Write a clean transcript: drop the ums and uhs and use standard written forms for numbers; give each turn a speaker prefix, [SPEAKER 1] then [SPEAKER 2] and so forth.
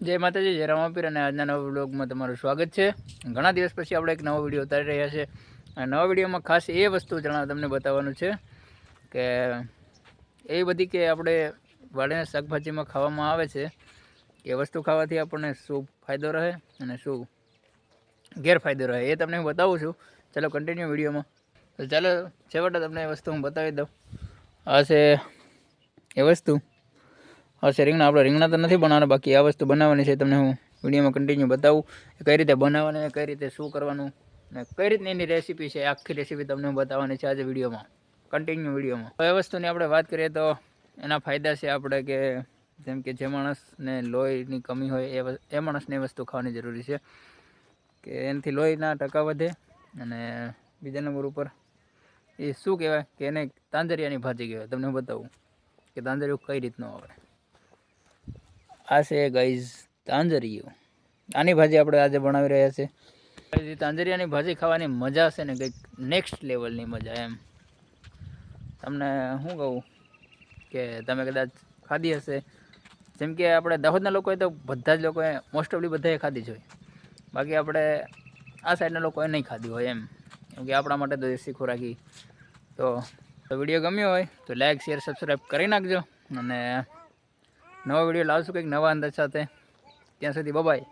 [SPEAKER 1] જય માતાજી, જય રામાપીર અને આજના નવા વ્લોગમાં તમારું સ્વાગત છે। ઘણા દિવસ પછી આપણે એક નવો વિડીયો ઉતારી રહ્યા છે અને નવા વિડીયોમાં ખાસ એ વસ્તુ તમને બતાવવાનું છે કે એ બધી કે આપણે વાડીના શાકભાજીમાં ખાવામાં આવે છે એ વસ્તુ ખાવાથી આપણને શું ફાયદો રહે અને શું ગેરફાયદો રહે એ તમને હું બતાવું છું। ચાલો કન્ટિન્યુ વિડીયોમાં। તો ચાલો છેવટે તમને એ વસ્તુ હું બતાવી દઉં। આ છે એ વસ્તુ। હા રીંગણા આપણે રીંગણા તો નથી બનાવવાના, બાકી આ વસ્તુ બનાવવાની છે। તમને હું વિડીયોમાં કન્ટિન્યુ બતાવું કઈ રીતે બનાવવાની, કઈ રીતે શું કરવાનું ને કઈ રીતની એની રેસીપી છે, આખી રેસીપી તમને હું બતાવવાની છે આજે વિડીયોમાં, કન્ટિન્યુ વિડીયોમાં। તો એ વસ્તુની આપણે વાત કરીએ તો એના ફાયદા છે આપણે કે જેમ કે જે માણસને લોહીની કમી હોય એ માણસને એ વસ્તુ ખાવાની જરૂરી છે કે એનાથી લોહીના ટકા વધે। અને બીજા નંબર ઉપર એ શું કહેવાય કે એને તાંજરિયાની ભાજી કહેવાય। તમને હું બતાવું કે તાંજરિયું કઈ રીતનું આવે। આ છે ગાઈઝ તાંજરિયું, આની ભાજી આપણે આજે બનાવી રહ્યા છે। તાંજરિયાની ભાજી ખાવાની મજા છે ને કંઈક નેક્સ્ટ લેવલની મજા એમ। તમને શું કહું કે તમે કદાચ ખાધી હશે, જેમ કે આપણે દાહોદના લોકોએ તો બધા જ લોકોએ મોસ્ટ ઓફલી બધાએ ખાધી જ હોય, બાકી આપણે આ સાઈડના લોકોએ નહીં ખાધી હોય એમ, કેમ કે આપણા માટે તો દેશી ખોરાકી। તો વિડીયો ગમ્યો હોય તો લાઈક શેર સબસ્ક્રાઈબ કરી નાખજો અને નવો વિડીયો લાવશું કંઈક નવા અંદાજ સાથે। ત્યાં સુધી બાય।